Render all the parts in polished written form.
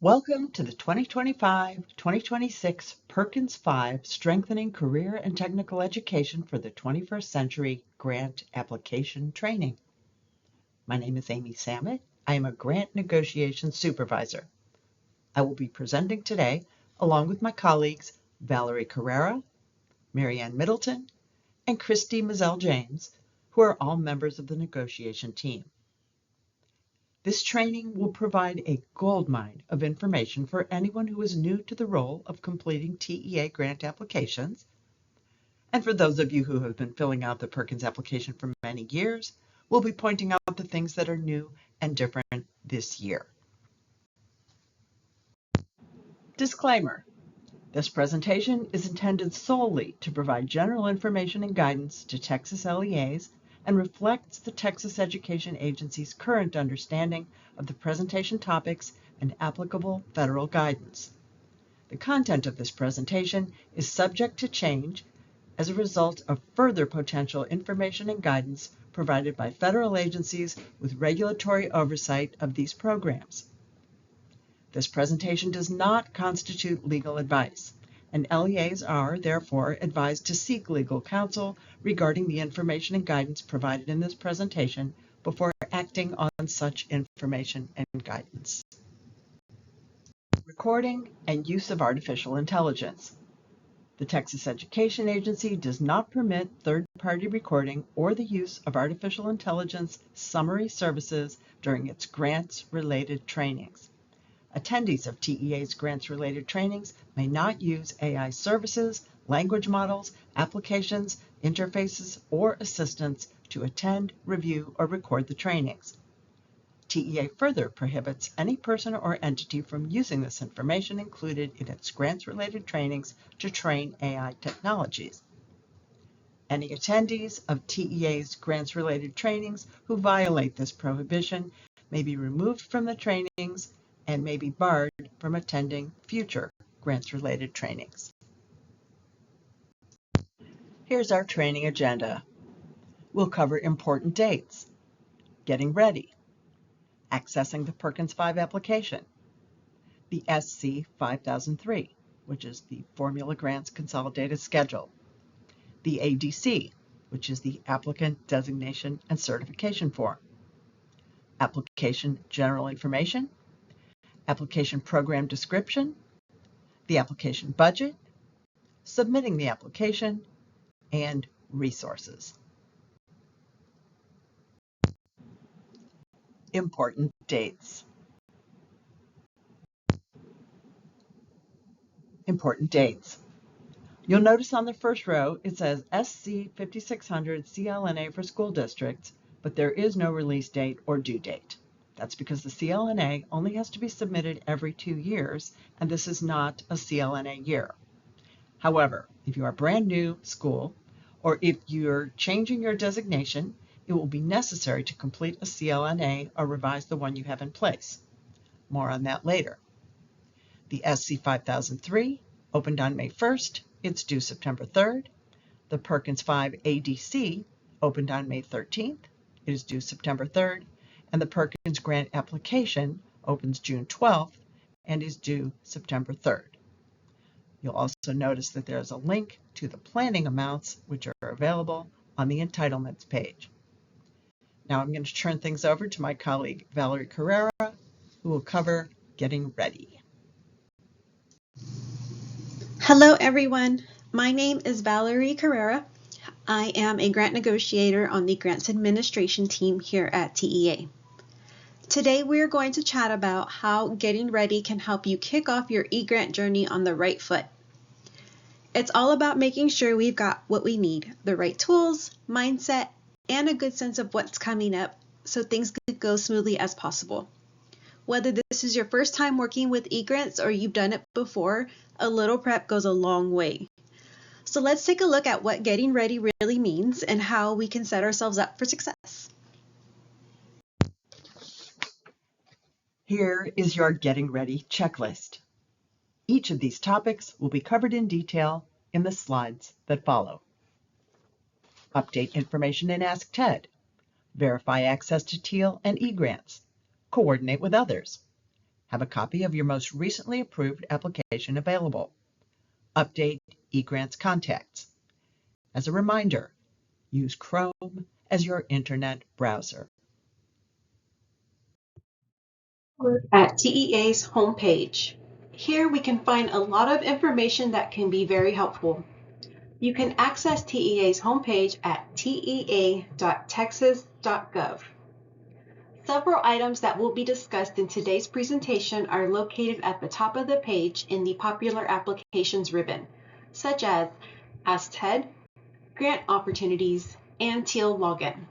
Welcome to the 2025-2026 Perkins 5 Strengthening Career and Technical Education for the 21st Century Grant Application Training. My name is Amy Samet. I am a Grant Negotiation Supervisor. I will be presenting today along with my colleagues Valerie Carrera, Marianne Middleton, and Christy Mazzell-James, who are all members of the negotiation team. This training will provide a goldmine of information for anyone who is new to the role of completing TEA grant applications. And for those of you who have been filling out the Perkins application for many years, we'll be pointing out the things that are new and different this year. Disclaimer: this presentation is intended solely to provide general information and guidance to Texas LEAs and reflects the Texas Education Agency's current understanding of the presentation topics and applicable federal guidance. The content of this presentation is subject to change as a result of further potential information and guidance provided by federal agencies with regulatory oversight of these programs. This presentation does not constitute legal advice, and LEAs are, therefore, advised to seek legal counsel regarding the information and guidance provided in this presentation before acting on such information and guidance. Recording and use of artificial intelligence. The Texas Education Agency does not permit third-party recording or the use of artificial intelligence summary services during its grants-related trainings. Attendees of TEA's grants-related trainings may not use AI services, language models, applications, interfaces, or assistants to attend, review, or record the trainings. TEA further prohibits any person or entity from using this information included in its grants-related trainings to train AI technologies. Any attendees of TEA's grants-related trainings who violate this prohibition may be removed from the trainings and may be barred from attending future grants-related trainings. Here's our training agenda. We'll cover important dates, getting ready, accessing the Perkins 5 application, the SC 5003, which is the Formula Grants Consolidated Schedule, the ADC, which is the Applicant Designation and Certification Form, application general information, application program description, the application budget, submitting the application, and resources. Important dates. Important dates. You'll notice on the first row it says SC 5600 CLNA for school districts, but there is no release date or due date. That's because the CLNA only has to be submitted every 2 years, and this is not a CLNA year. However, if you are a brand new school, or if you're changing your designation, it will be necessary to complete a CLNA or revise the one you have in place. More on that later. The SC 5003 opened on May 1st. It's due September 3rd. The Perkins 5 ADC opened on May 13th. It is due September 3rd. And the Perkins grant application opens June 12th and is due September 3rd. You'll also notice that there's a link to the planning amounts, which are available on the entitlements page. Now I'm going to turn things over to my colleague Valerie Carrera, who will cover getting ready. Hello everyone, my name is Valerie Carrera. I am a grant negotiator on the grants administration team here at TEA. Today we are going to chat about how getting ready can help you kick off your e-grant journey on the right foot. It's all about making sure we've got what we need, the right tools, mindset, and a good sense of what's coming up so things could go smoothly as possible. Whether this is your first time working with e-grants or you've done it before, a little prep goes a long way. So let's take a look at what getting ready really means and how we can set ourselves up for success. Here is your getting ready checklist. Each of these topics will be covered in detail in the slides that follow. Update information in AskTED. Verify access to TEAL and egrants. Coordinate with others. Have a copy of your most recently approved application available. Update eGrants contacts. As a reminder, use Chrome as your internet browser. At TEA's homepage. Here we can find a lot of information that can be very helpful. You can access TEA's homepage at tea.texas.gov. Several items that will be discussed in today's presentation are located at the top of the page in the Popular Applications ribbon, such as AskTED, Grant Opportunities, and TEAL Login.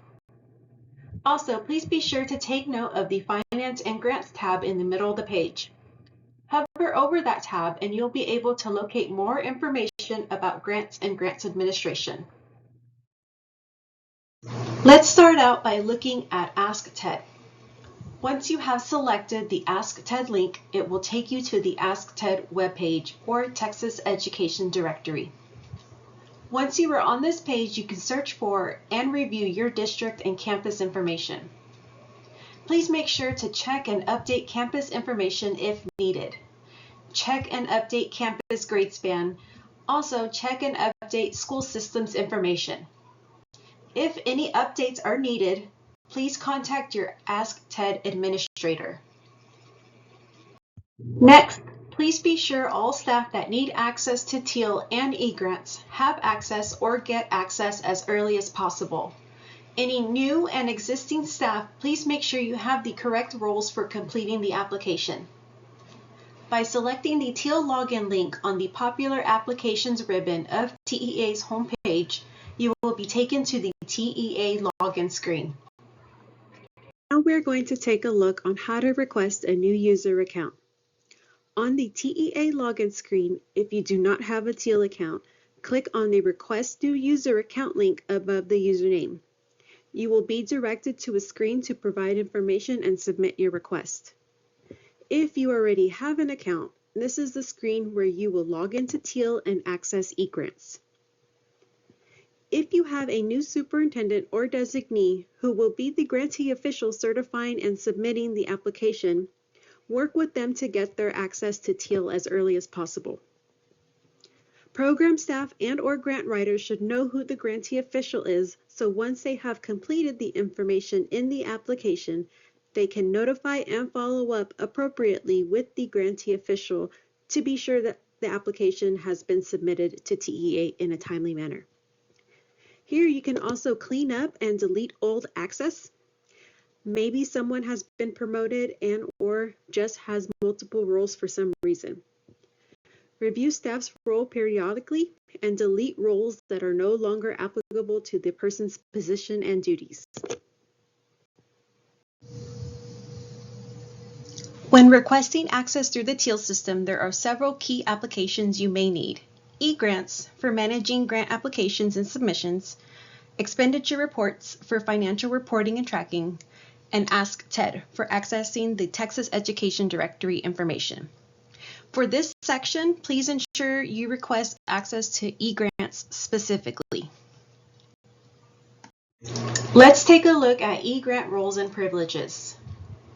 Also, please be sure to take note of the Finance and Grants tab in the middle of the page. Hover over that tab and you'll be able to locate more information about grants and grants administration. Let's start out by looking at AskTED. Once you have selected the AskTED link, it will take you to the AskTED webpage or Texas Education Directory. Once you are on this page, you can search for and review your district and campus information. Please make sure to check and update campus information if needed. Check and update campus grade span. Also, check and update school systems information. If any updates are needed, please contact your AskTED administrator. Next, please be sure all staff that need access to TEAL and eGrants have access or get access as early as possible. Any new and existing staff, please make sure you have the correct roles for completing the application. By selecting the TEAL login link on the Popular Applications ribbon of TEA's homepage, you will be taken to the TEA login screen. Now we're going to take a look on how to request a new user account. On the TEA login screen, if you do not have a TEAL account, click on the Request New User Account link above the username. You will be directed to a screen to provide information and submit your request. If you already have an account, this is the screen where you will log into TEAL and access eGrants. If you have a new superintendent or designee who will be the grantee official certifying and submitting the application, work with them to get their access to TEAL as early as possible. Program staff and/or grant writers should know who the grantee official is, so once they have completed the information in the application, they can notify and follow up appropriately with the grantee official to be sure that the application has been submitted to TEA in a timely manner. Here you can also clean up and delete old access. Maybe someone has been promoted and/or just has multiple roles for some reason. Review staff's role periodically and delete roles that are no longer applicable to the person's position and duties. When requesting access through the TEAL system, there are several key applications you may need. eGrants for managing grant applications and submissions, expenditure reports for financial reporting and tracking, and AskTED for accessing the Texas Education Directory information. For this section, please ensure you request access to eGrants specifically. Let's take a look at eGrant roles and privileges.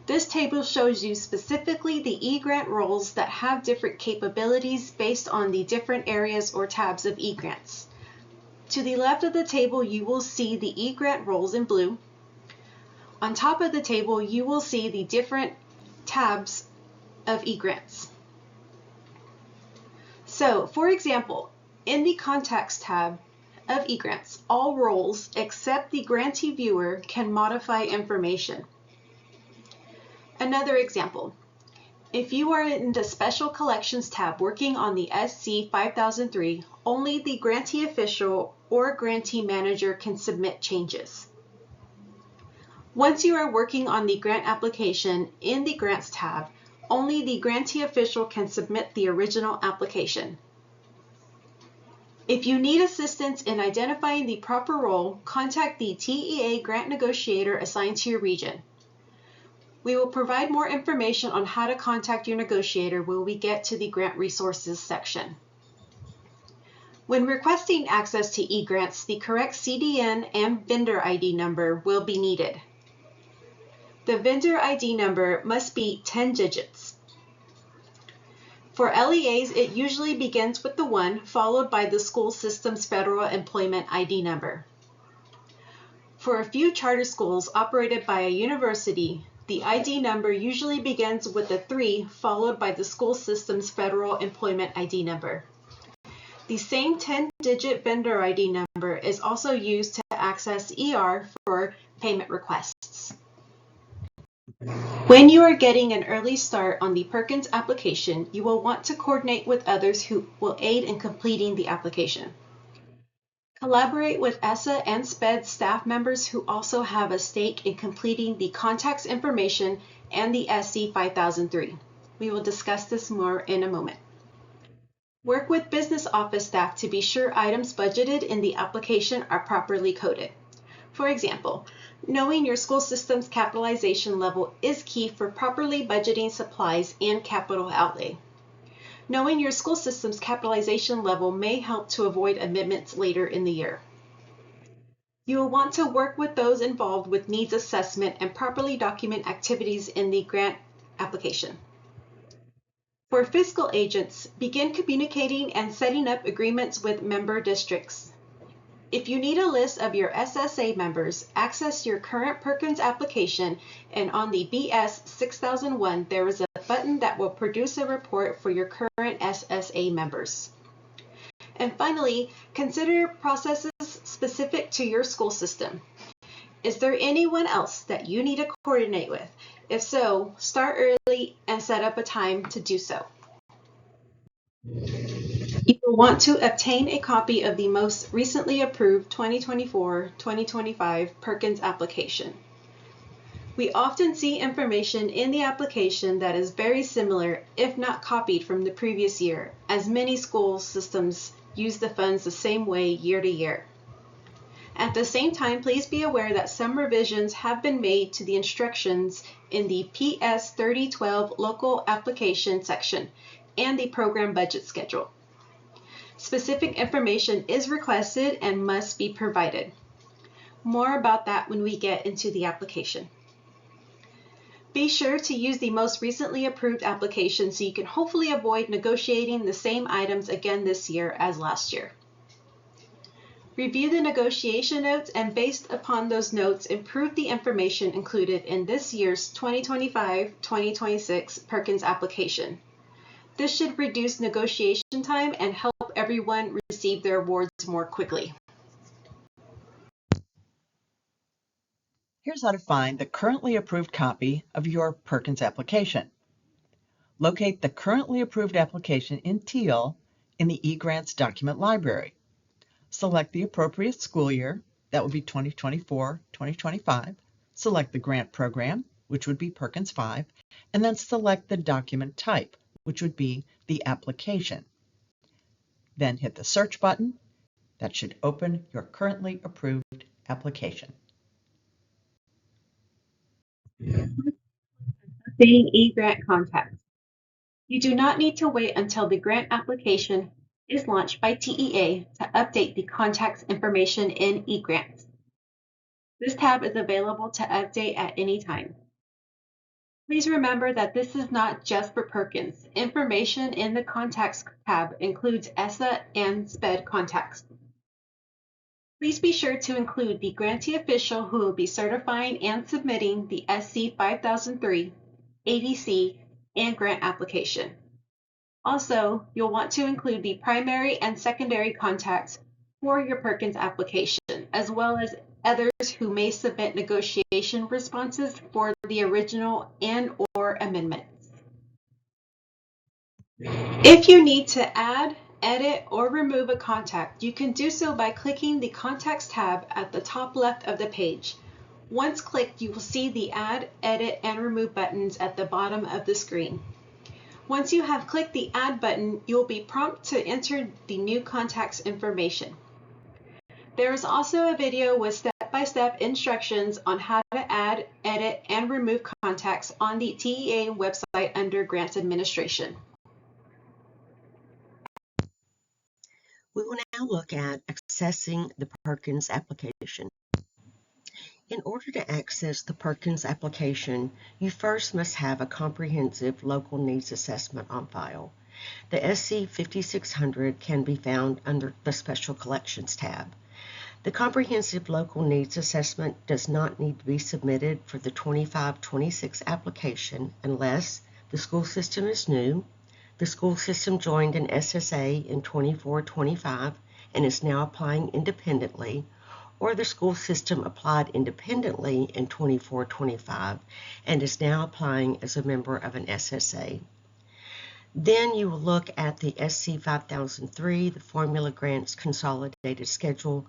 This table shows you specifically the eGrant roles that have different capabilities based on the different areas or tabs of eGrants. To the left of the table, you will see the eGrant roles in blue. On top of the table, you will see the different tabs of eGrants. So, for example, in the Contacts tab of eGrants, all roles except the grantee viewer can modify information. Another example, if you are in the Special Collections tab working on the SC 5003, only the grantee official or grantee manager can submit changes. Once you are working on the grant application in the Grants tab, only the grantee official can submit the original application. If you need assistance in identifying the proper role, contact the TEA grant negotiator assigned to your region. We will provide more information on how to contact your negotiator when we get to the Grant Resources section. When requesting access to eGrants, the correct CDN and vendor ID number will be needed. The vendor ID number must be 10 digits. For LEAs, it usually begins with the 1 followed by the school system's federal employment ID number. For a few charter schools operated by a university, the ID number usually begins with a 3 followed by the school system's federal employment ID number. The same 10-digit vendor ID number is also used to access ER for payment requests. When you are getting an early start on the Perkins application, you will want to coordinate with others who will aid in completing the application. Collaborate with ESSA and SPED staff members who also have a stake in completing the contacts information and the SC 5003. We will discuss this more in a moment. Work with business office staff to be sure items budgeted in the application are properly coded. For example, knowing your school system's capitalization level is key for properly budgeting supplies and capital outlay. Knowing your school system's capitalization level may help to avoid amendments later in the year. You will want to work with those involved with needs assessment and properly document activities in the grant application. For fiscal agents, begin communicating and setting up agreements with member districts. If you need a list of your SSA members, access your current Perkins application, and on the BS 6001, there is a button that will produce a report for your current SSA members. And finally, consider processes specific to your school system. Is there anyone else that you need to coordinate with? If so, start early and set up a time to do so. You will want to obtain a copy of the most recently approved 2024-2025 Perkins application. We often see information in the application that is very similar, if not copied from the previous year, as many school systems use the funds the same way year to year. At the same time, please be aware that some revisions have been made to the instructions in the PS 3012 local application section and the program budget schedule. Specific information is requested and must be provided. More about that when we get into the application. Be sure to use the most recently approved application so you can hopefully avoid negotiating the same items again this year as last year. Review the negotiation notes and based upon those notes, improve the information included in this year's 2025-2026 Perkins application. This should reduce negotiation time and help everyone receive their awards more quickly. Here's how to find the currently approved copy of your Perkins application. Locate the currently approved application in TEAL in the egrants document library. Select the appropriate school year, that would be 2024-2025. Select the grant program, which would be Perkins 5, and then select the document type, which would be the application. Then hit the search button. That should open your currently approved application. Updating eGrant contacts. You do not need to wait until the grant application is launched by TEA to update the contacts information in eGrants. This tab is available to update at any time. Please remember that this is not just for Perkins. Information in the Contacts tab includes ESSA and SPED contacts. Please be sure to include the grantee official who will be certifying and submitting the SC 5003, ADC, and grant application. Also, you'll want to include the primary and secondary contacts for your Perkins application, as well as others who may submit negotiation responses for the original and/or amendments. If you need to add, edit, or remove a contact, you can do so by clicking the Contacts tab at the top left of the page. Once clicked, you will see the Add, Edit, and Remove buttons at the bottom of the screen. Once you have clicked the Add button, you will be prompted to enter the new contact's information. There is also a video with step-by-step instructions on how to add, edit, and remove contacts on the TEA website under Grants Administration. We will now look at accessing the Perkins application. In order to access the Perkins application, you first must have a comprehensive local needs assessment on file. The SC 5600 can be found under the Special Collections tab. The Comprehensive Local Needs Assessment does not need to be submitted for the 25-26 application unless the school system is new, the school system joined an SSA in 24-25 and is now applying independently, or the school system applied independently in 24-25 and is now applying as a member of an SSA. Then you will look at the SC 5003, the Formula Grants Consolidated Schedule,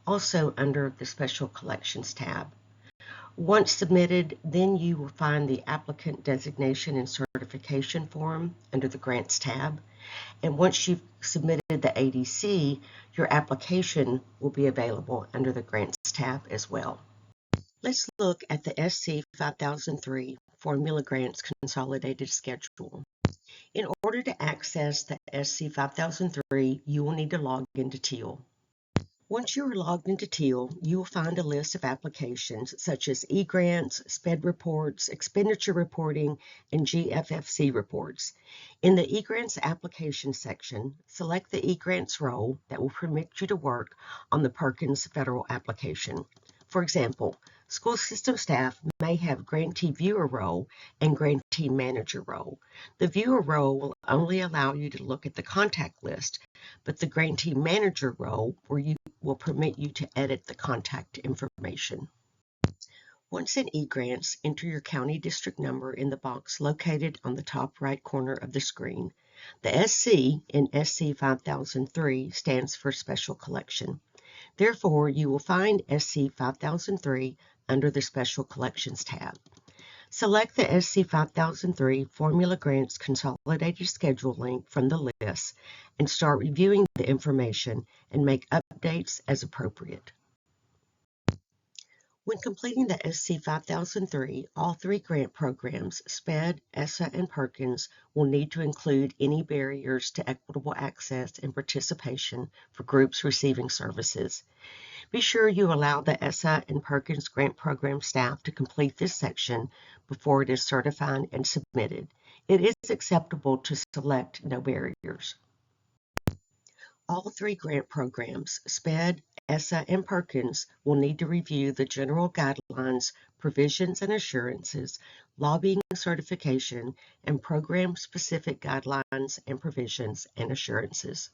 also under the Special Collections tab. Once submitted, then you will find the Applicant Designation and Certification form under the Grants tab. And once you've submitted the ADC, your application will be available under the Grants tab as well. Let's look at the SC 5003 Formula Grants Consolidated Schedule. In order to access the SC 5003, you will need to log into TEAL. Once you are logged into TEAL, you will find a list of applications such as egrants, SPED reports, expenditure reporting, and GFFC reports. In the egrants application section, select the egrants role that will permit you to work on the Perkins federal application. For example, school system staff may have grantee viewer role and grantee manager role. The viewer role will only allow you to look at the contact list, but the grantee manager role will permit you to edit the contact information. Once in egrants, enter your county district number in the box located on the top right corner of the screen. The SC in SC 5003 stands for Special Collection. Therefore, you will find SC 5003 under the Special Collections tab. Select the SC 5003 Formula Grants Consolidated Schedule link from the list and start reviewing the information and make updates as appropriate. When completing the SC 5003, all three grant programs, SPED, ESSA, and Perkins, will need to include any barriers to equitable access and participation for groups receiving services. Be sure you allow the ESSA and Perkins grant program staff to complete this section before it is certified and submitted. It is acceptable to select no barriers. All three grant programs, SPED, ESSA, and Perkins, will need to review the general guidelines, provisions and assurances, lobbying certification, and program-specific guidelines and provisions and assurances.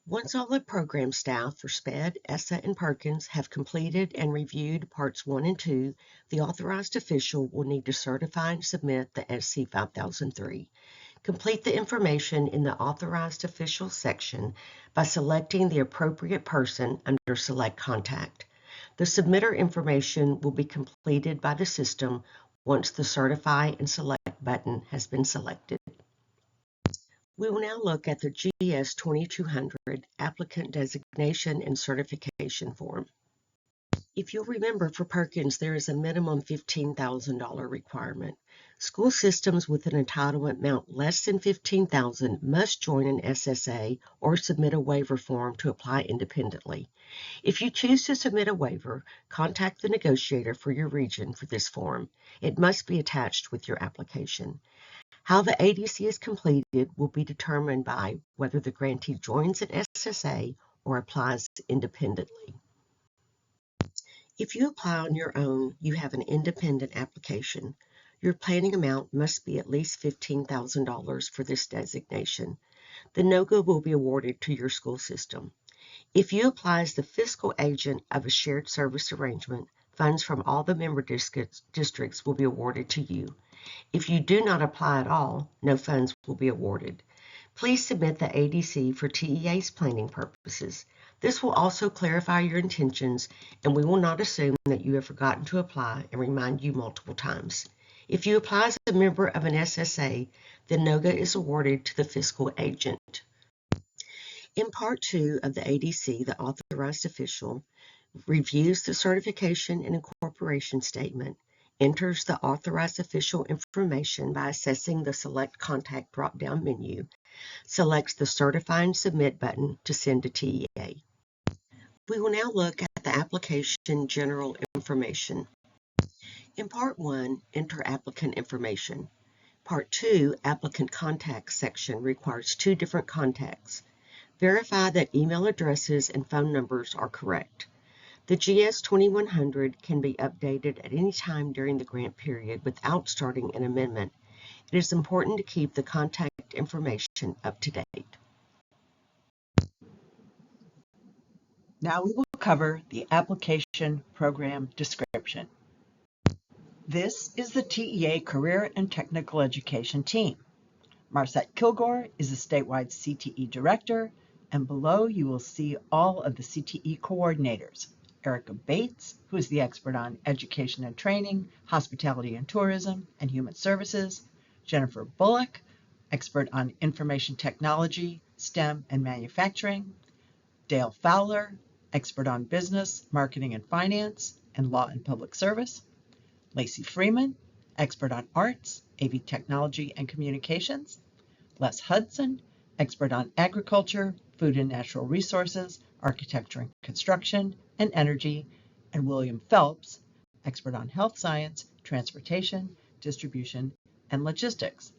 Once all the program staff for SPED, ESSA, and Perkins have completed and reviewed Parts 1 and 2, the authorized official will need to certify and submit the SC 5003. Complete the information in the Authorized Official section by selecting the appropriate person under Select Contact. The submitter information will be completed by the system once the Certify and Select button has been selected. We will now look at the GS 2200 Applicant Designation and Certification form. If you'll remember, for Perkins, there is a minimum $15,000 requirement. School systems with an entitlement amount less than $15,000 must join an SSA or submit a waiver form to apply independently. If you choose to submit a waiver, contact the negotiator for your region for this form. It must be attached with your application. How the ADC is completed will be determined by whether the grantee joins an SSA or applies independently. If you apply on your own, you have an independent application. Your planning amount must be at least $15,000 for this designation. The NOGA will be awarded to your school system. If you apply as the fiscal agent of a shared service arrangement, funds from all the member districts will be awarded to you. If you do not apply at all, no funds will be awarded. Please submit the ADC for TEA's planning purposes. This will also clarify your intentions, and we will not assume that you have forgotten to apply and remind you multiple times. If you apply as a member of an SSA, then NOGA is awarded to the fiscal agent. In Part 2 of the ADC, the authorized official reviews the certification and incorporation statement, enters the authorized official information by assessing the Select Contact drop-down menu, selects the Certify and Submit button to send to TEA. We will now look at the application general information. In Part 1, enter applicant information. Part 2, Applicant Contacts section requires 2 different contacts. Verify that email addresses and phone numbers are correct. The GS 2100 can be updated at any time during the grant period without starting an amendment. It is important to keep the contact information up to date. Now we will cover the application program description. This is the TEA Career and Technical Education team. Marcette Kilgore is the statewide CTE director, and below you will see all of the CTE coordinators. Erica Bates, who is the expert on education and training, hospitality and tourism, and human services. Jennifer Bullock, expert on information technology, STEM, and manufacturing. Dale Fowler, expert on business, marketing and finance, and law and public service. Lacey Freeman, expert on arts, AV technology and communications. Les Hudson, expert on agriculture, food and natural resources, architecture and construction, and energy. And William Phelps, expert on health science, transportation, distribution, and logistics.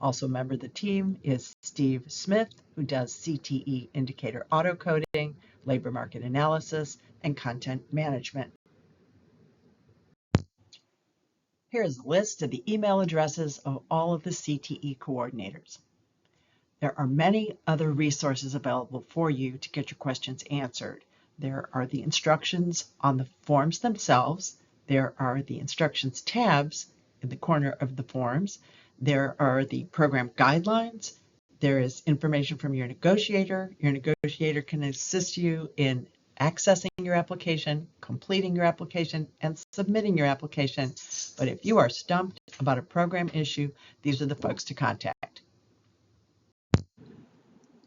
Also a member of the team is Steve Smith, who does CTE indicator auto-coding, labor market analysis, and content management. Here's a list of the email addresses of all of the CTE coordinators. There are many other resources available for you to get your questions answered. There are the instructions on the forms themselves. There are the instructions tabs in the corner of the forms. There are the program guidelines. There is information from your negotiator. Your negotiator can assist you in accessing your application, completing your application, and submitting your application. But if you are stumped about a program issue, these are the folks to contact.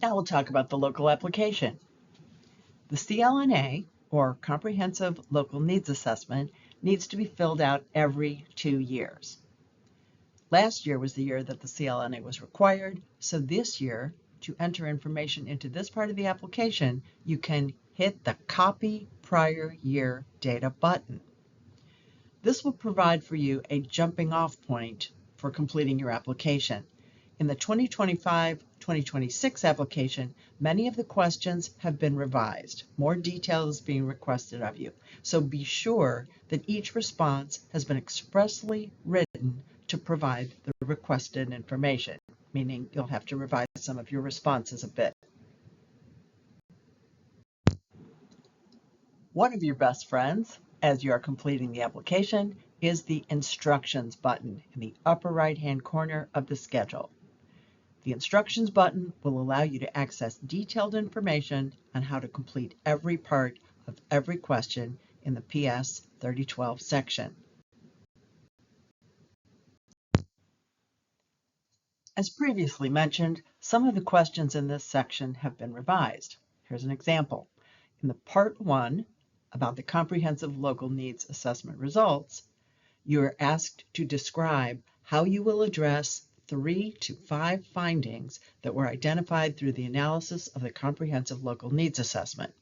Now we'll talk about the local application. The CLNA, or Comprehensive Local Needs Assessment, needs to be filled out every 2 years. Last year was the year that the CLNA was required, so this year, to enter information into this part of the application, you can hit the Copy Prior Year Data button. This will provide for you a jumping-off point for completing your application. In the 2025-2026 application, many of the questions have been revised. More detail is being requested of you. So be sure that each response has been expressly written to provide the requested information, meaning you'll have to revise some of your responses a bit. One of your best friends, as you are completing the application, is the Instructions button in the upper right-hand corner of the schedule. The Instructions button will allow you to access detailed information on how to complete every part of every question in the PS 3012 section. As previously mentioned, some of the questions in this section have been revised. Here's an example. In the Part 1, about the Comprehensive Local Needs Assessment results, you are asked to describe how you will address 3 to 5 findings that were identified through the analysis of the Comprehensive Local Needs Assessment.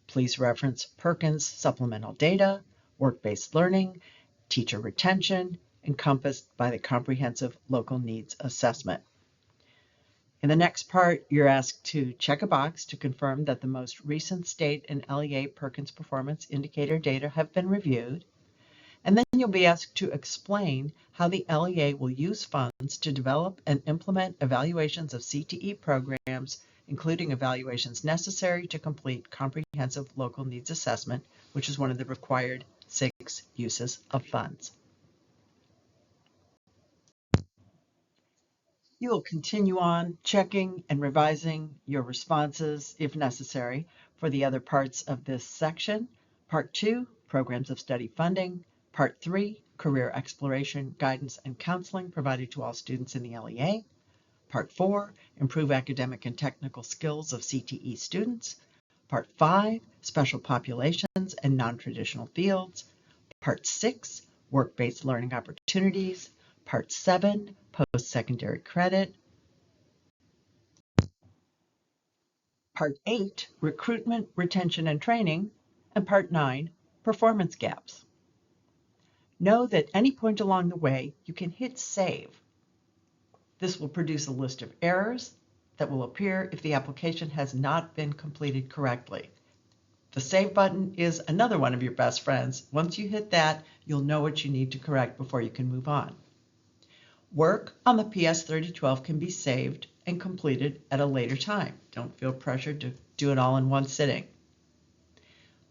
Please reference Perkins supplemental data, work-based learning, teacher retention, encompassed by the Comprehensive Local Needs Assessment. In the next part, you're asked to check a box to confirm that the most recent state and LEA Perkins performance indicator data have been reviewed. And then you'll be asked to explain how the LEA will use funds to develop and implement evaluations of CTE programs, including evaluations necessary to complete Comprehensive Local Needs Assessment, which is one of the required 6 uses of funds. You will continue on checking and revising your responses, if necessary, for the other parts of this section. Part 2, Programs of Study Funding. Part 3, Career Exploration, Guidance, and Counseling provided to all students in the LEA. Part 4, Improve Academic and Technical Skills of CTE students. Part 5, Special Populations and Non-Traditional Fields. Part 6, Work-Based Learning Opportunities. Part 7, Post-Secondary Credit. Part 8, Recruitment, Retention, and Training. And Part 9, Performance Gaps. Know that any point along the way, you can hit Save. This will produce a list of errors that will appear if the application has not been completed correctly. The Save button is another one of your best friends. Once you hit that, you'll know what you need to correct before you can move on. Work on the PS 3012 can be saved and completed at a later time. Don't feel pressured to do it all in one sitting.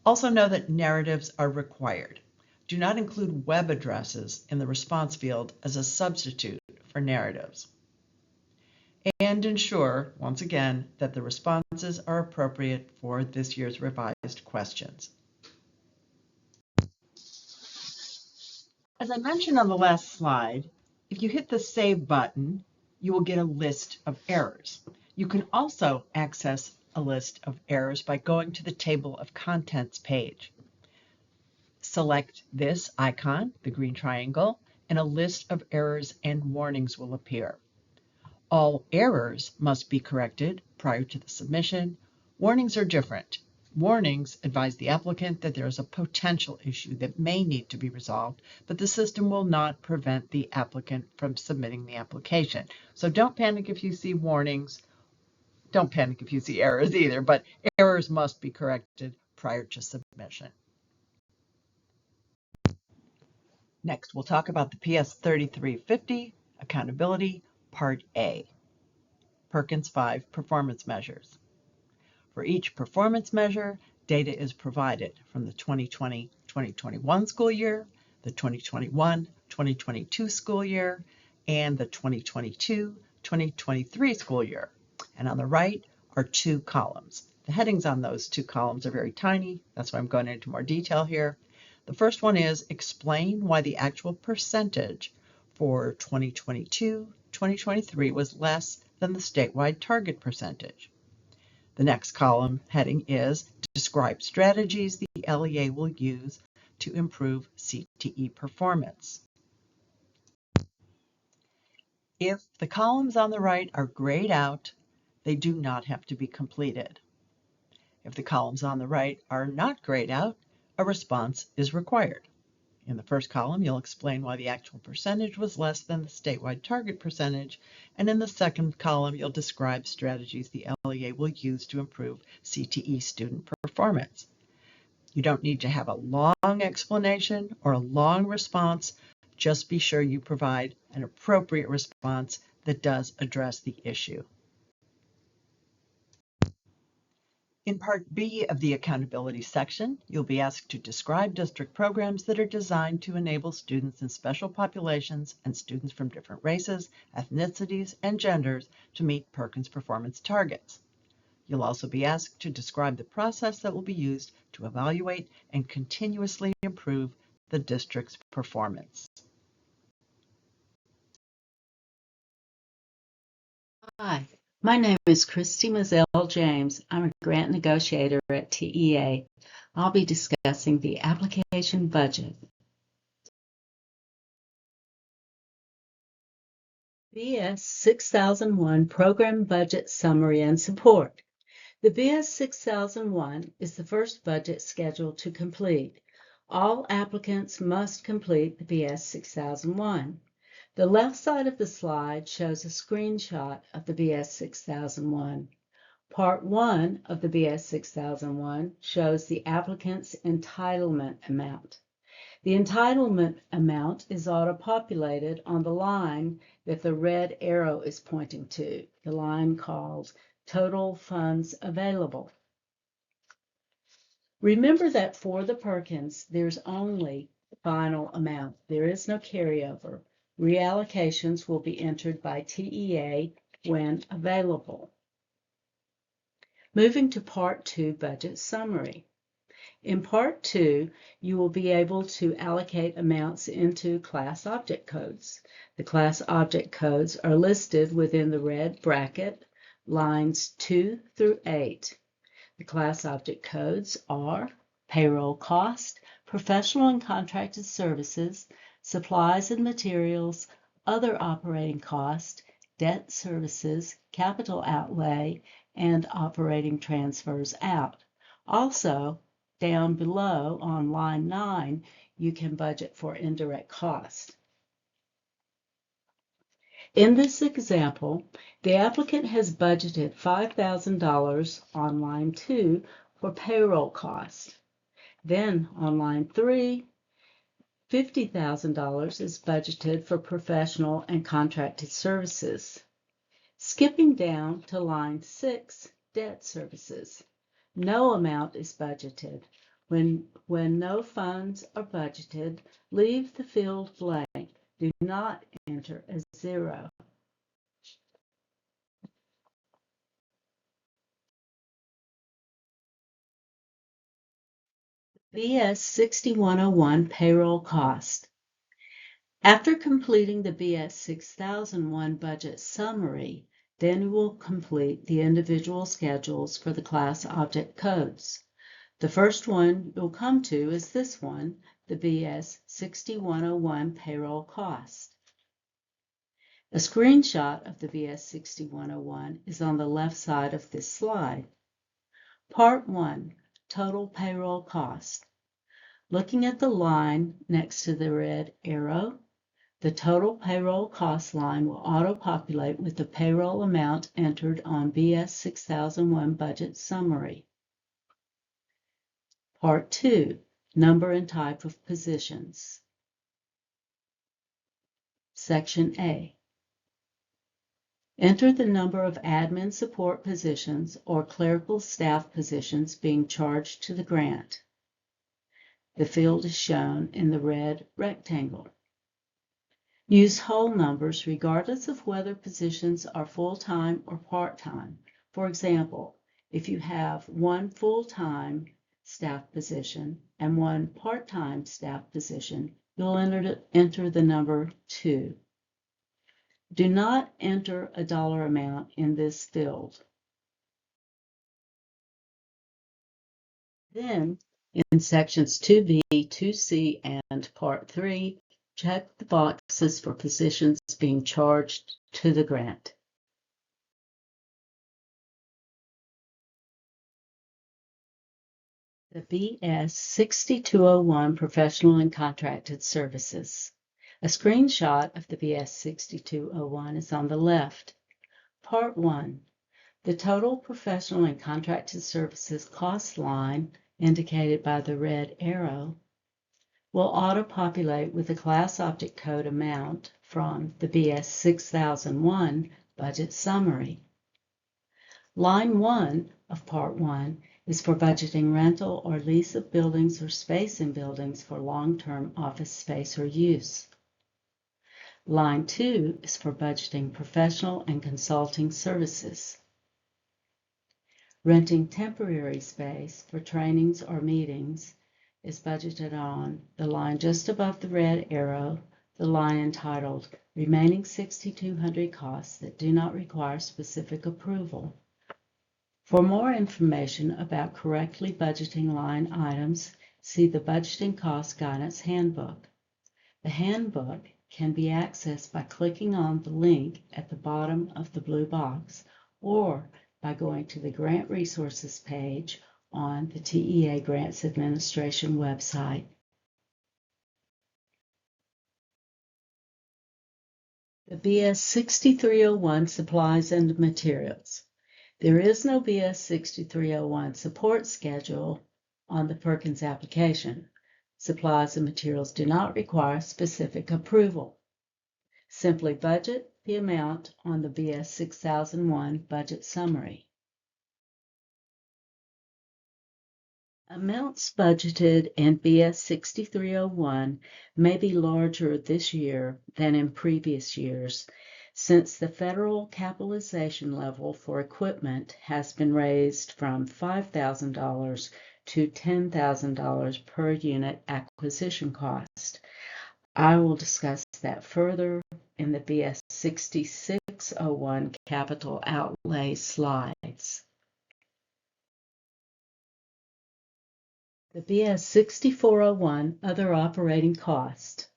Also know that narratives are required. Do not include web addresses in the response field as a substitute for narratives. And ensure, once again, that the responses are appropriate for this year's revised questions. As I mentioned on the last slide, if you hit the Save button, you will get a list of errors. You can also access a list of errors by going to the Table of Contents page. Select this icon, the green triangle, and a list of errors and warnings will appear. All errors must be corrected prior to the submission. Warnings are different. Warnings advise the applicant that there is a potential issue that may need to be resolved, but the system will not prevent the applicant from submitting the application. So don't panic if you see warnings. Don't panic if you see errors either, but errors must be corrected prior to submission. Next, we'll talk about the PS 3350 Accountability Part A. Perkins 5 Performance Measures. For each performance measure, data is provided from the 2020-2021 school year, the 2021-2022 school year, and the 2022-2023 school year. And on the right are two columns. The headings on those two columns are very tiny. That's why I'm going into more detail here. The first one is explain why the actual percentage for 2022-2023 was less than the statewide target percentage. The next column heading is describe strategies the LEA will use to improve CTE performance. If the columns on the right are grayed out, they do not have to be completed. If the columns on the right are not grayed out, a response is required. In the first column, you'll explain why the actual percentage was less than the statewide target percentage, and in the second column, you'll describe strategies the LEA will use to improve CTE student performance. You don't need to have a long explanation or a long response. Just be sure you provide an appropriate response that does address the issue. In Part B of the accountability section, you'll be asked to describe district programs that are designed to enable students in special populations and students from different races, ethnicities, and genders to meet Perkins performance targets. You'll also be asked to describe the process that will be used to evaluate and continuously improve the district's performance. Hi, my name is Christy Mazzell James. I'm a grant negotiator at TEA. I'll be discussing the application budget. BS 6001 Program Budget Summary and Support. The BS 6001 is the first budget scheduled to complete. All applicants must complete the BS 6001. The left side of the slide shows a screenshot of the BS 6001. Part 1 of the BS 6001 shows the applicant's entitlement amount. The entitlement amount is auto-populated on the line that the red arrow is pointing to, the line called Total Funds Available. Remember that for the Perkins, there's only final amount. There is no carryover. Reallocations will be entered by TEA when available. Moving to Part 2 Budget Summary. In Part 2, you will be able to allocate amounts into class object codes. The class object codes are listed within the red bracket, lines 2 through 8. The class object codes are payroll cost, professional and contracted services, supplies and materials, other operating cost, debt services, capital outlay, and operating transfers out. Also, down below on line 9, you can budget for indirect cost. In this example, the applicant has budgeted $5,000 on line 2 for payroll cost. Then on line 3, $50,000 is budgeted for professional and contracted services. Skipping down to line 6, debt services. No amount is budgeted. When no funds are budgeted, leave the field blank. Do not enter a 0. BS 6101 payroll cost. After completing the BS 6001 budget summary, then you will complete the individual schedules for the class object codes. The first one you'll come to is this one, the BS 6101 payroll cost. A screenshot of the BS 6101 is on the left side of this slide. Part 1, total payroll cost. Looking at the line next to the red arrow, the total payroll cost line will auto-populate with the payroll amount entered on BS 6001 budget summary. Part 2, number and type of positions. Section A. Enter the number of admin support positions or clerical staff positions being charged to the grant. The field is shown in the red rectangle. Use whole numbers regardless of whether positions are full-time or part-time. For example, if you have one full-time staff position and one part-time staff position, you'll enter the number 2. Do not enter a dollar amount in this field. Then, in sections 2B, 2C, and Part 3, check the boxes for positions being charged to the grant. The BS 6201 Professional and Contracted Services. A screenshot of the BS 6201 is on the left. Part 1. The total professional and contracted services cost line, indicated by the red arrow, will auto-populate with the class object code amount from the BS 6001 budget summary. Line 1 of Part 1 is for budgeting rental or lease of buildings or space in buildings for long-term office space or use. Line 2 is for budgeting professional and consulting services. Renting temporary space for trainings or meetings is budgeted on the line just above the red arrow, the line entitled Remaining 6,200 Costs That Do Not Require Specific Approval. For more information about correctly budgeting line items, see the Budgeting Cost Guidance Handbook. The handbook can be accessed by clicking on the link at the bottom of the blue box or by going to the Grant Resources page on the TEA Grants Administration website. The BS 6301 Supplies and Materials. There is no BS 6301 support schedule on the Perkins application. Supplies and materials do not require specific approval. Simply budget the amount on the BS 6001 budget summary. Amounts budgeted in BS 6301 may be larger this year than in previous years, since the federal capitalization level for equipment has been raised from $5,000 to $10,000 per unit acquisition cost. I will discuss that further in the BS 6601 capital outlay slides. The BS 6401 Other Operating Cost.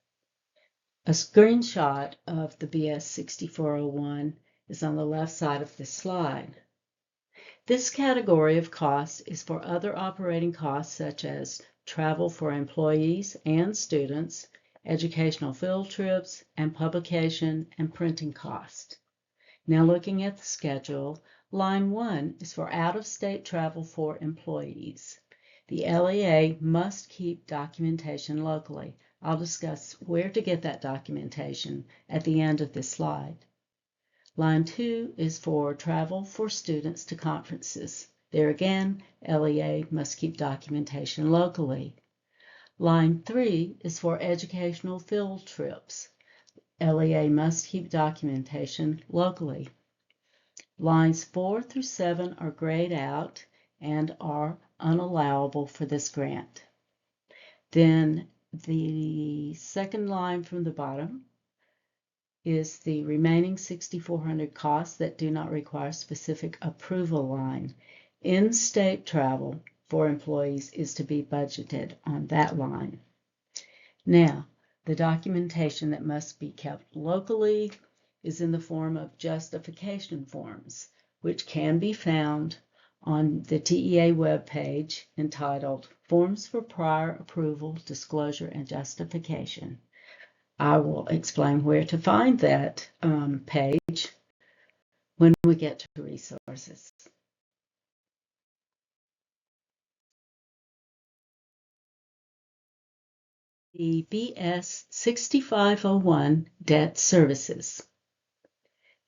A screenshot of the BS 6401 is on the left side of this slide. This category of costs is for other operating costs such as travel for employees and students, educational field trips, and publication and printing costs. Now looking at the schedule, line 1 is for out-of-state travel for employees. The LEA must keep documentation locally. I'll discuss where to get that documentation at the end of this slide. Line 2 is for travel for students to conferences. There again, LEA must keep documentation locally. Line 3 is for educational field trips. LEA must keep documentation locally. Lines 4 through 7 are grayed out and are unallowable for this grant. Then the second line from the bottom is the remaining 6,400 costs that do not require specific approval line. In-state travel for employees is to be budgeted on that line. Now, the documentation that must be kept locally is in the form of justification forms, which can be found on the TEA webpage entitled Forms for Prior Approval, Disclosure, and Justification. I will explain where to find that page when we get to resources. The BS 6501 Debt Services.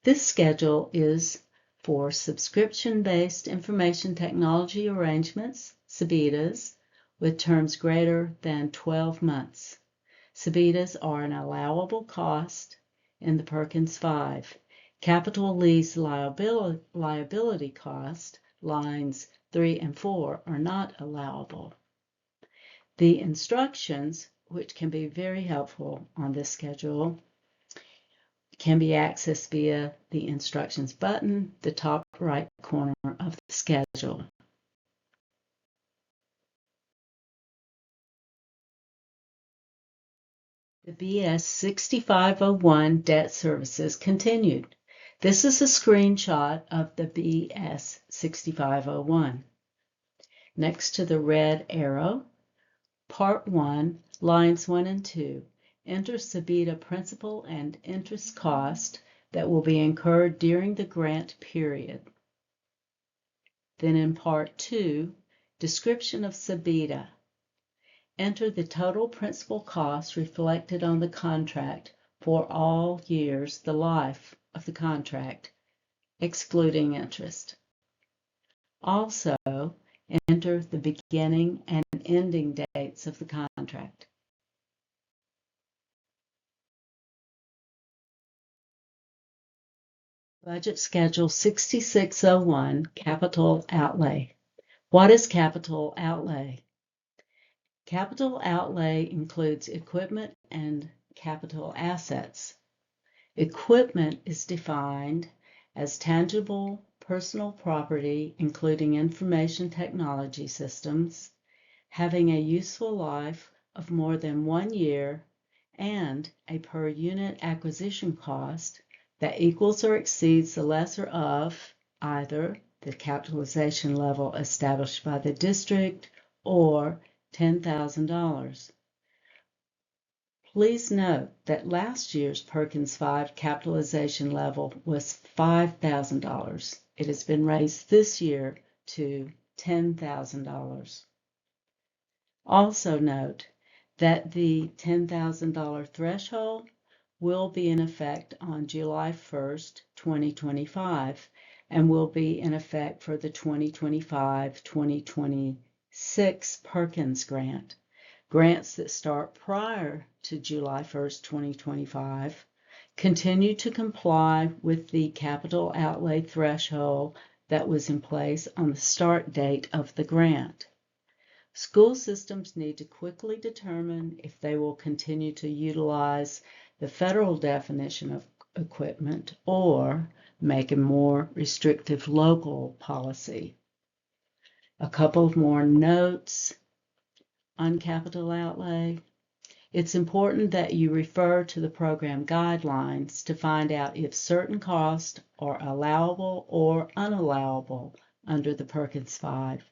This schedule is for subscription-based information technology arrangements, SBITAs, with terms greater than 12 months. SBITAs are an allowable cost in the Perkins 5. Capital lease liability cost, lines 3 and 4, are not allowable. The instructions, which can be very helpful on this schedule, can be accessed via the instructions button, the top right corner of the schedule. The BS 6501 Debt Services continued. This is a screenshot of the BS 6501. Next to the red arrow, Part 1, lines 1 and 2, enter SBITA principal and interest cost that will be incurred during the grant period. Then in Part 2, description of SBITA. Enter the total principal cost reflected on the contract for all years, the life of the contract, excluding interest. Also, enter the beginning and ending dates of the contract. Budget Schedule 6601, Capital Outlay. What is capital outlay? Capital outlay includes equipment and capital assets. Equipment is defined as tangible personal property, including information technology systems, having a useful life of more than 1 year and a per unit acquisition cost that equals or exceeds the lesser of either the capitalization level established by the district or $10,000. Please note that last year's Perkins 5 capitalization level was $5,000. It has been raised this year to $10,000. Also note that the $10,000 threshold will be in effect on July 1st, 2025, and will be in effect for the 2025-2026 Perkins grant. Grants that start prior to July 1st, 2025, continue to comply with the capital outlay threshold that was in place on the start date of the grant. School systems need to quickly determine if they will continue to utilize the federal definition of equipment or make a more restrictive local policy. A couple of more notes on capital outlay. It's important that you refer to the program guidelines to find out if certain costs are allowable or unallowable under the Perkins 5.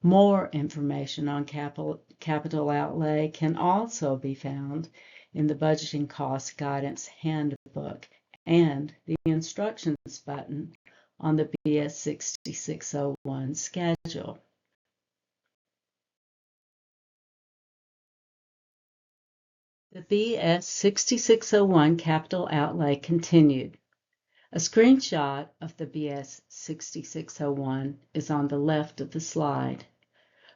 More information on capital outlay can also be found in the Budgeting Cost Guidance Handbook and the Instructions button on the BS 6601 schedule. The BS 6601 capital outlay continued. A screenshot of the BS 6601 is on the left of the slide.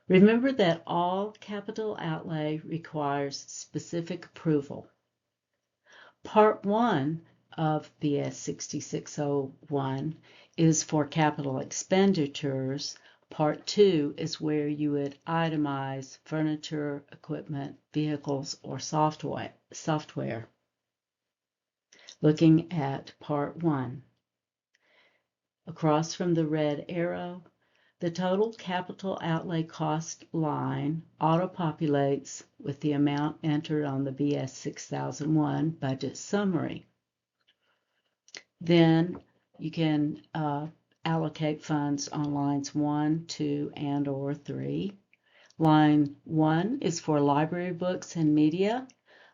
Remember that all capital outlay requires specific approval. Part 1 of BS 6601 is for capital expenditures. Part 2 is where you would itemize furniture, equipment, vehicles, or software. Looking at Part 1. Across from the red arrow, the total capital outlay cost line auto-populates with the amount entered on the BS 6001 budget summary. Then you can allocate funds on lines 1, 2, and or 3. Line 1 is for library books and media.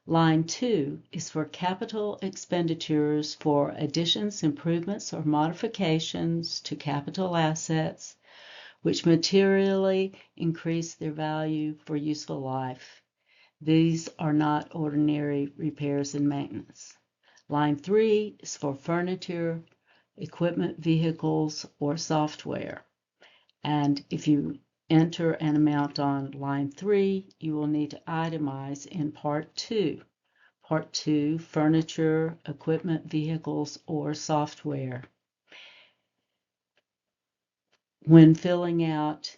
Line 2 is for capital expenditures for additions, improvements, or modifications to capital assets which materially increase their value for useful life. These are not ordinary repairs and maintenance. Line 3 is for furniture, equipment, vehicles, or software. And if you enter an amount on line 3, you will need to itemize in Part 2. Part 2, furniture, equipment, vehicles, or software. When filling out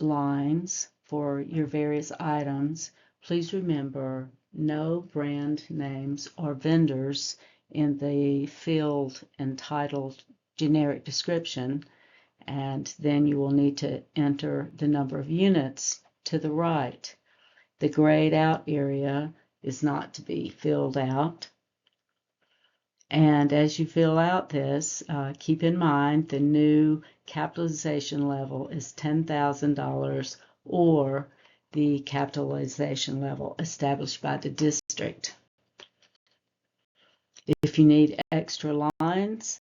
lines for your various items, please remember no brand names or vendors in the field entitled generic description, and then you will need to enter the number of units to the right. The grayed out area is not to be filled out. And as you fill out this, keep in mind the new capitalization level is $10,000 or the capitalization level established by the district. If you need extra lines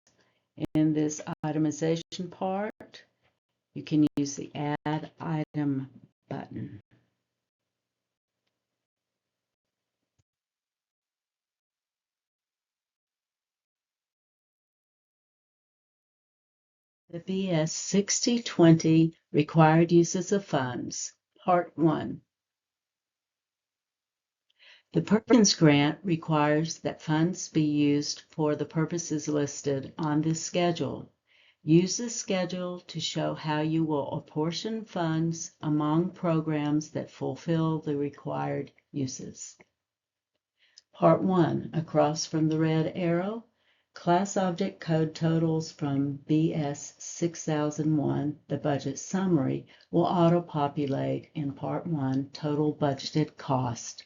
in this itemization part, you can use the Add Item button. The BS 6020 Required Uses of Funds, Part 1. The Perkins grant requires that funds be used for the purposes listed on this schedule. Use this schedule to show how you will apportion funds among programs that fulfill the required uses. Part 1, across from the red arrow, class object code totals from BS 6001, the budget summary, will auto-populate in Part 1, total budgeted cost.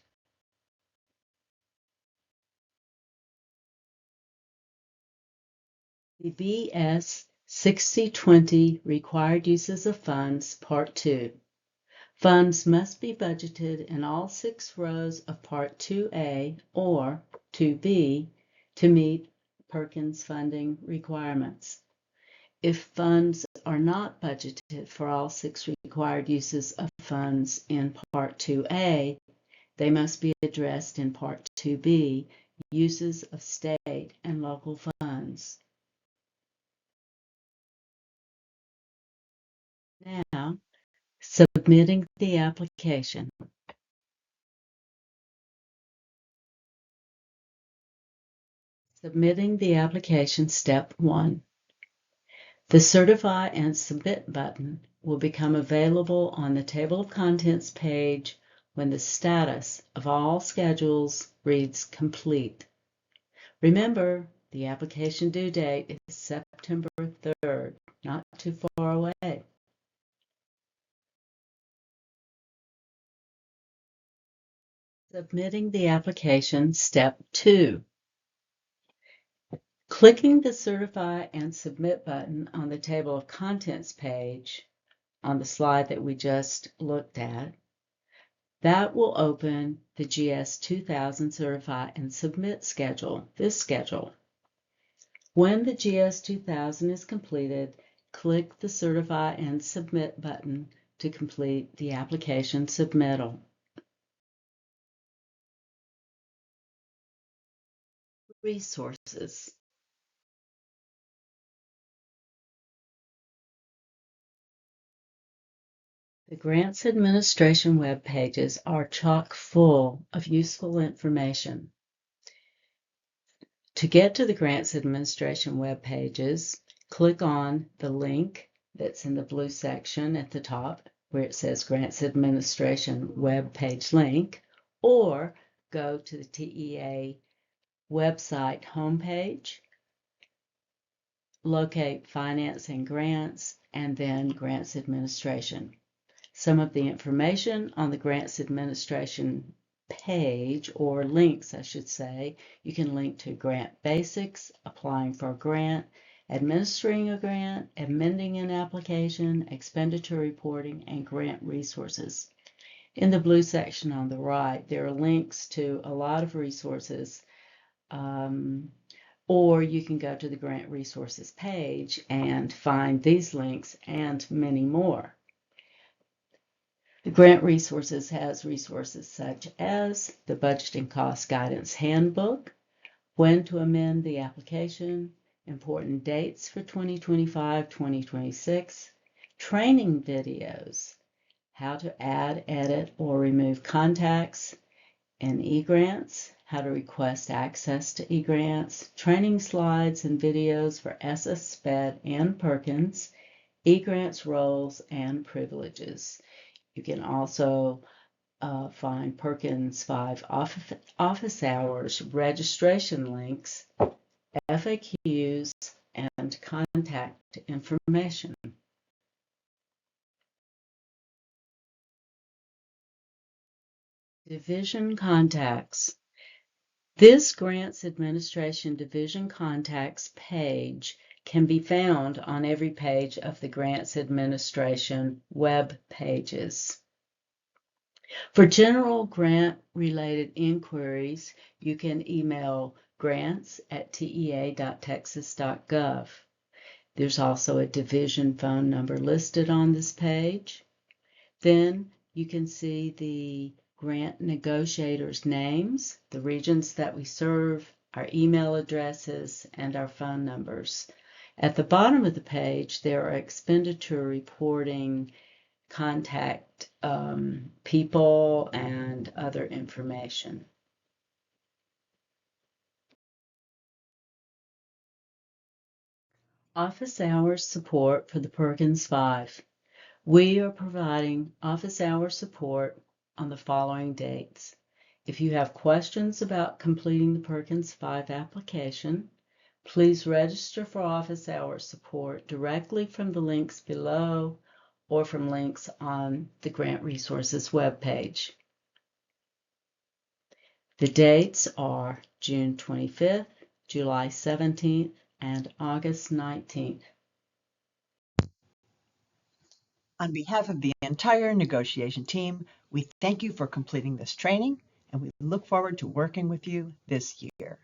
The BS 6020 Required Uses of Funds, Part 2. Funds must be budgeted in all 6 rows of Part 2A or 2B to meet Perkins funding requirements. If funds are not budgeted for all 6 required uses of funds in Part 2A, they must be addressed in Part 2B, uses of state and local funds. Now, submitting the application. Submitting the application, Step 1. The Certify and Submit button will become available on the Table of Contents page when the status of all schedules reads Complete. Remember, the application due date is September 3rd, not too far away. Submitting the application, Step 2. Clicking the Certify and Submit button on the Table of Contents page on the slide that we just looked at, that will open the GS 2000 Certify and Submit schedule, this schedule. When the GS 2000 is completed, click the Certify and Submit button to complete the application submittal. Resources. The Grants Administration web pages are chock full of useful information. To get to the Grants Administration web pages, click on the link that's in the blue section at the top where it says Grants Administration web page link, or go to the TEA website homepage, locate Finance and Grants, and then Grants Administration. Some of the information on the Grants Administration page, or links I should say, you can link to grant basics, applying for a grant, administering a grant, amending an application, expenditure reporting, and grant resources. In the blue section on the right, there are links to a lot of resources, or you can go to the grant resources page and find these links and many more. The Grant Resources has resources such as the Budgeting Cost Guidance Handbook, when to amend the application, important dates for 2025-2026, training videos, how to add, edit, or remove contacts in egrants, how to request access to egrants, training slides and videos for SSPED and Perkins, egrants roles and privileges. You can also find Perkins 5 office hours registration links, FAQs, and contact information. Division contacts. This Grants Administration Division Contacts page can be found on every page of the Grants Administration web pages. For general grant-related inquiries, you can email grants@tea.texas.gov. There's also a division phone number listed on this page. Then you can see the grant negotiators' names, the regions that we serve, our email addresses, and our phone numbers. At the bottom of the page, there are expenditure reporting, contact people, and other information. Office hours support for the Perkins 5. We are providing office hour support on the following dates. If you have questions about completing the Perkins 5 application, please register for office hour support directly from the links below or from links on the Grant Resources webpage. The dates are June 25th, July 17th, and August 19th. On behalf of the entire negotiation team, we thank you for completing this training, and we look forward to working with you this year.